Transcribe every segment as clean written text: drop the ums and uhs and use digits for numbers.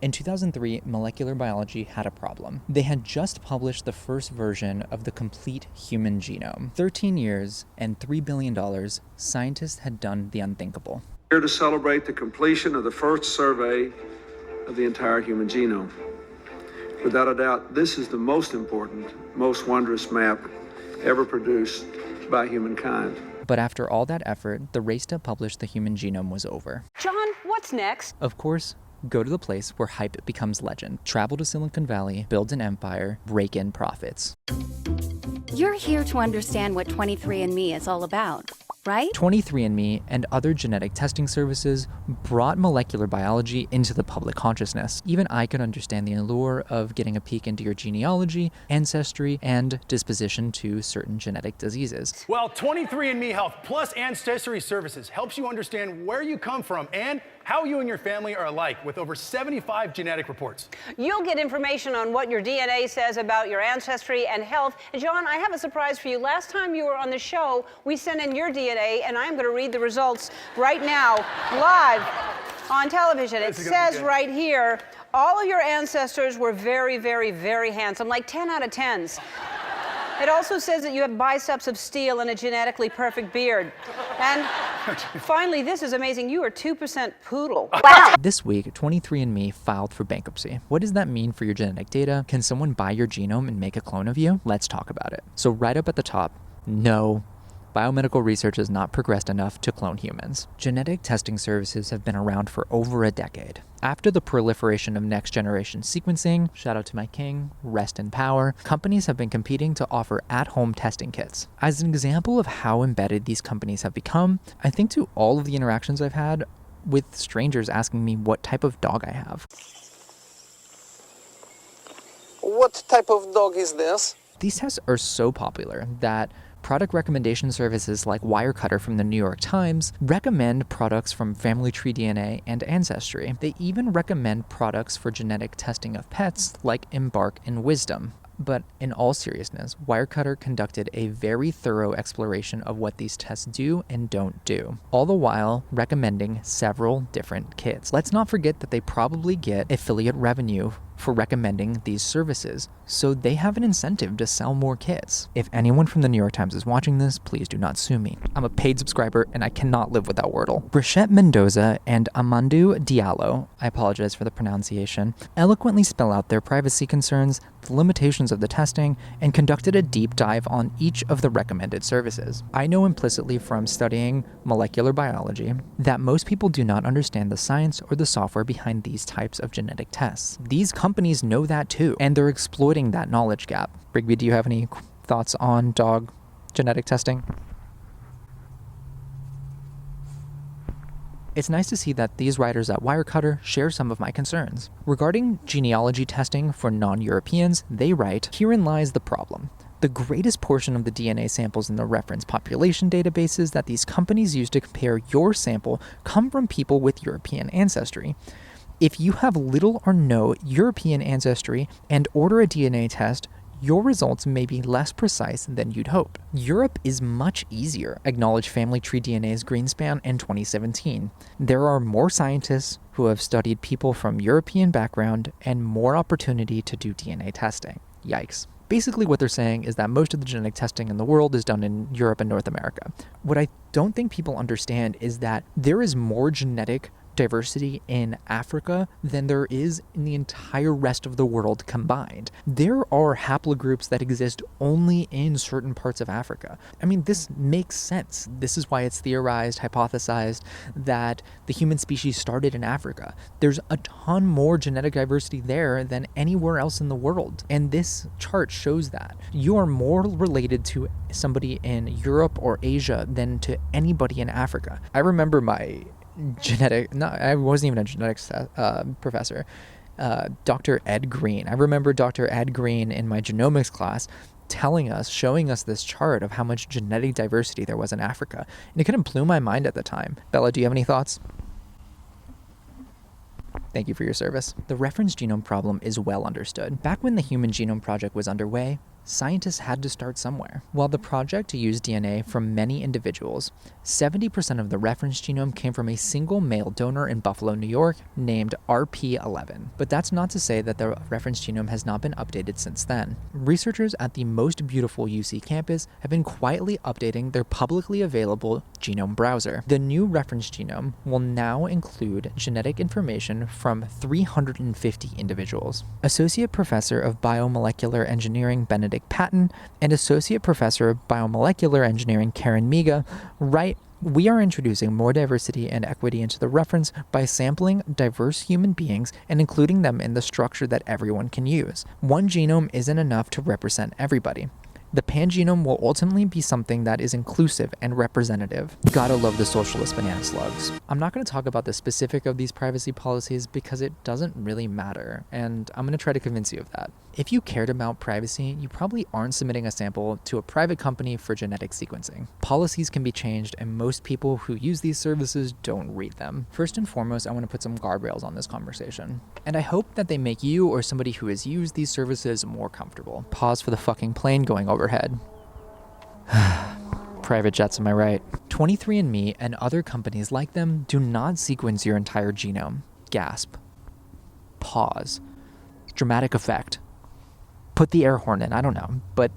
In 2003, molecular biology had a problem. They had just published the first version of the complete human genome. 13 years and $3 billion, scientists had done the unthinkable. Here to celebrate the completion of the first survey of the entire human genome. Without a doubt, this is the most important, most wondrous map ever produced by humankind. But after all that effort, the race to publish the human genome was over. John, what's next? Of course, go to the place where hype becomes legend. Travel to Silicon Valley, build an empire, rake in profits. You're here to understand what 23&Me is all about, right? 23&Me and other genetic testing services brought molecular biology into the public consciousness. Even I could understand the allure of getting a peek into your genealogy, ancestry, and disposition to certain genetic diseases. Well, 23&Me Health plus Ancestry Services helps you understand where you come from and how you and your family are alike with over 75 genetic reports. You'll get information on what your DNA says about your ancestry and health. And John, I have a surprise for you. Last time you were on the show, we sent in your DNA, and I'm going to read the results right now, live on television. It says right here, all of your ancestors were very, very, very handsome, like 10 out of 10s. It also says that you have biceps of steel and a genetically perfect beard. And finally, this is amazing, you are 2% poodle. Wow. This week, 23&Me filed for bankruptcy. What does that mean for your genetic data? Can someone buy your genome and make a clone of you? Let's talk about it. So right up at the top, no. Biomedical research has not progressed enough to clone humans. Genetic testing services have been around for over a decade. After the proliferation of next-generation sequencing, shout out to my king, rest in power, companies have been competing to offer at-home testing kits. As an example of how embedded these companies have become, I think to all of the interactions I've had with strangers asking me what type of dog I have. What type of dog is this? These tests are so popular that product recommendation services like Wirecutter from the New York Times recommend products from Family Tree DNA and Ancestry. They even recommend products for genetic testing of pets like Embark and Wisdom. But in all seriousness, Wirecutter conducted a very thorough exploration of what these tests do and don't do, all the while recommending several different kits. Let's not forget that they probably get affiliate revenue for recommending these services, so they have an incentive to sell more kits. If anyone from the New York Times is watching this, please do not sue me. I'm a paid subscriber and I cannot live without Wordle. Brichette Mendoza and Amadou Diallo, I apologize for the pronunciation, eloquently spell out their privacy concerns, the limitations of the testing, and conducted a deep dive on each of the recommended services. I know implicitly from studying molecular biology that most people do not understand the science or the software behind these types of genetic tests. These companies know that too, and they're exploiting that knowledge gap. Rigby, do you have any thoughts on dog genetic testing? It's nice to see that these writers at Wirecutter share some of my concerns. Regarding genealogy testing for non-Europeans, they write, "Herein lies the problem. The greatest portion of the DNA samples in the reference population databases that these companies use to compare your sample come from people with European ancestry. If you have little or no European ancestry and order a DNA test, your results may be less precise than you'd hope. Europe is much easier," acknowledged Family Tree DNA's Greenspan in 2017. "There are more scientists who have studied people from European background and more opportunity to do DNA testing." Yikes. Basically what they're saying is that most of the genetic testing in the world is done in Europe and North America. What I don't think people understand is that there is more genetic diversity in Africa than there is in the entire rest of the world combined. There are haplogroups that exist only in certain parts of Africa. I mean, this makes sense. This is why it's theorized, hypothesized, that the human species started in Africa. There's a ton more genetic diversity there than anywhere else in the world. And this chart shows that. You are more related to somebody in Europe or Asia than to anybody in Africa. I remember my I wasn't even a genetics professor, Dr. Ed Green. I remember Dr. Ed Green in my genomics class showing us this chart of how much genetic diversity there was in Africa. And it kind of blew my mind at the time. Bella, do you have any thoughts? Thank you for your service. The reference genome problem is well understood. Back when the Human Genome Project was underway, Scientists had to start somewhere. While the project used DNA from many individuals, 70% of the reference genome came from a single male donor in Buffalo, New York, named RP11. But that's not to say that the reference genome has not been updated since then. Researchers at the most beautiful UC campus have been quietly updating their publicly available genome browser. The new reference genome will now include genetic information from 350 individuals. Associate Professor of Biomolecular Engineering Benedict Patton and Associate Professor of Biomolecular Engineering Karen Miga write, "We are introducing more diversity and equity into the reference by sampling diverse human beings and including them in the structure that everyone can use. One genome isn't enough to represent everybody. The pangenome will ultimately be something that is inclusive and representative." Gotta love the socialist banana slugs. I'm not going to talk about the specific of these privacy policies because it doesn't really matter, and I'm going to try to convince you of that. If you cared about privacy, you probably aren't submitting a sample to a private company for genetic sequencing. Policies can be changed, and most people who use these services don't read them. First and foremost, I want to put some guardrails on this conversation, and I hope that they make you or somebody who has used these services more comfortable. Pause for the fucking plane going overhead. Private jets, am I right? 23&Me and other companies like them do not sequence your entire genome. Gasp. Pause. Dramatic effect. Put the air horn in, I don't know, but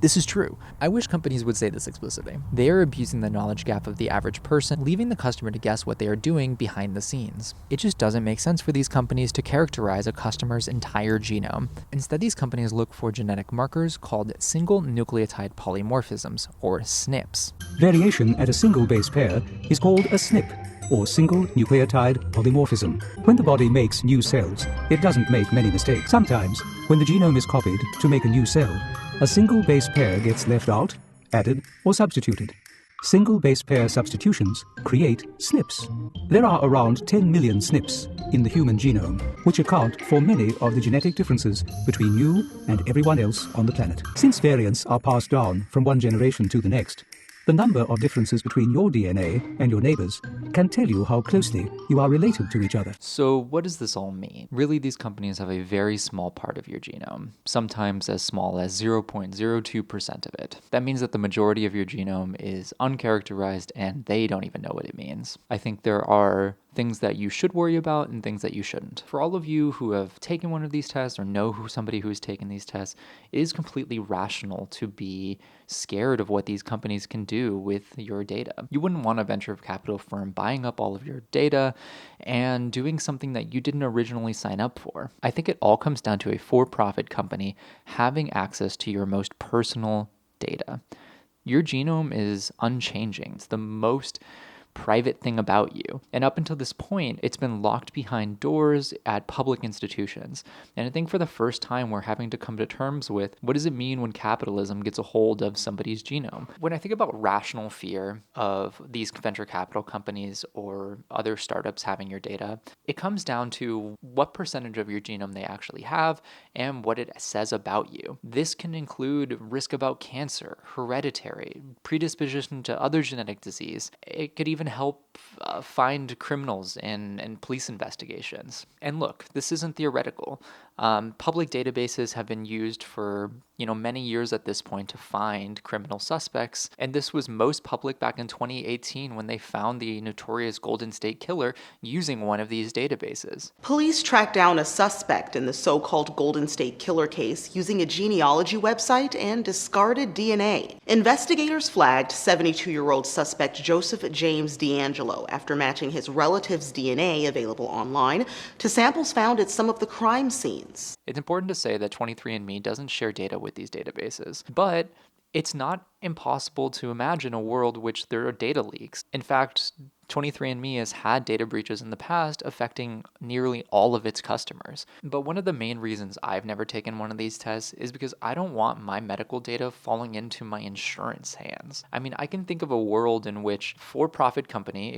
this is true. I wish companies would say this explicitly. They are abusing the knowledge gap of the average person, leaving the customer to guess what they are doing behind the scenes. It just doesn't make sense for these companies to characterize a customer's entire genome. Instead, these companies look for genetic markers called single nucleotide polymorphisms, or SNPs. Variation at a single base pair is called a SNP, or single nucleotide polymorphism. When the body makes new cells, it doesn't make many mistakes. Sometimes, when the genome is copied to make a new cell, a single base pair gets left out, added, or substituted. Single base pair substitutions create SNPs. There are around 10 million SNPs in the human genome, which account for many of the genetic differences between you and everyone else on the planet. Since variants are passed down from one generation to the next, the number of differences between your DNA and your neighbors can tell you how closely you are related to each other. So what does this all mean? Really, these companies have a very small part of your genome, sometimes as small as 0.02% of it. That means that the majority of your genome is uncharacterized and they don't even know what it means. I think there are things that you should worry about and things that you shouldn't. For all of you who have taken one of these tests or know somebody who has taken these tests, it is completely rational to be scared of what these companies can do with your data. You wouldn't want a venture capital firm buying up all of your data and doing something that you didn't originally sign up for. I think it all comes down to a for-profit company having access to your most personal data. Your genome is unchanging. It's the most private thing about you. And up until this point, it's been locked behind doors at public institutions. And I think for the first time, we're having to come to terms with what does it mean when capitalism gets a hold of somebody's genome? When I think about rational fear of these venture capital companies or other startups having your data, it comes down to what percentage of your genome they actually have and what it says about you. This can include risk about cancer, hereditary, predisposition to other genetic disease. It could even help find criminals in police investigations. And look, this isn't theoretical. Public databases have been used for many years at this point to find criminal suspects, and this was most public back in 2018 when they found the notorious Golden State Killer using one of these databases. Police tracked down a suspect in the so-called Golden State Killer case using a genealogy website and discarded DNA. Investigators flagged 72-year-old suspect Joseph James D'Angelo after matching his relative's DNA available online to samples found at some of the crime scenes. It's important to say that 23&Me doesn't share data with these databases, but it's not impossible to imagine a world which there are data leaks. In fact, 23&Me has had data breaches in the past affecting nearly all of its customers. But one of the main reasons I've never taken one of these tests is because I don't want my medical data falling into my insurance hands. I mean, I can think of a world in which a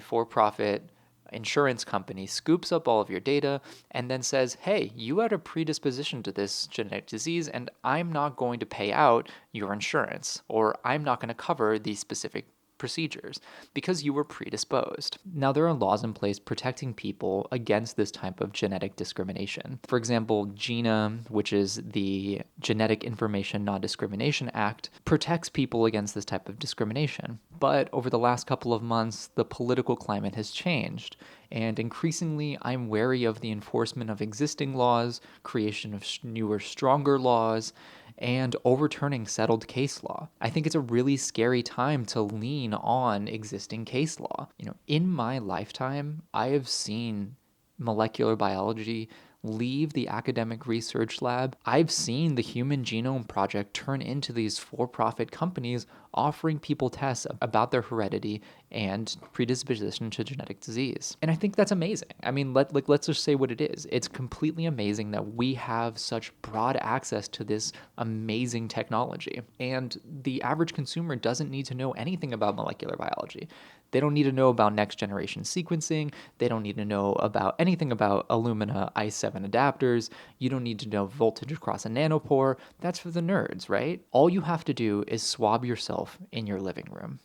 for-profit insurance company scoops up all of your data and then says, hey, you had a predisposition to this genetic disease and I'm not going to pay out your insurance, or I'm not going to cover these specific procedures because you were predisposed. Now, there are laws in place protecting people against this type of genetic discrimination. For example, GINA, which is the Genetic Information Non-Discrimination Act, protects people against this type of discrimination. But over the last couple of months, the political climate has changed, and increasingly I'm wary of the enforcement of existing laws, creation of newer, stronger laws, and overturning settled case law. I think it's a really scary time to lean on existing case law. In my lifetime, I have seen molecular biology leave the academic research lab. I've seen the Human Genome Project turn into these for-profit companies offering people tests about their heredity and predisposition to genetic disease. And I think that's amazing. I mean, let's just say what it is. It's completely amazing that we have such broad access to this amazing technology. And the average consumer doesn't need to know anything about molecular biology. They don't need to know about next generation sequencing. They don't need to know about anything about Illumina i7 adapters. You don't need to know voltage across a nanopore. That's for the nerds, right? All you have to do is swab yourself in your living room.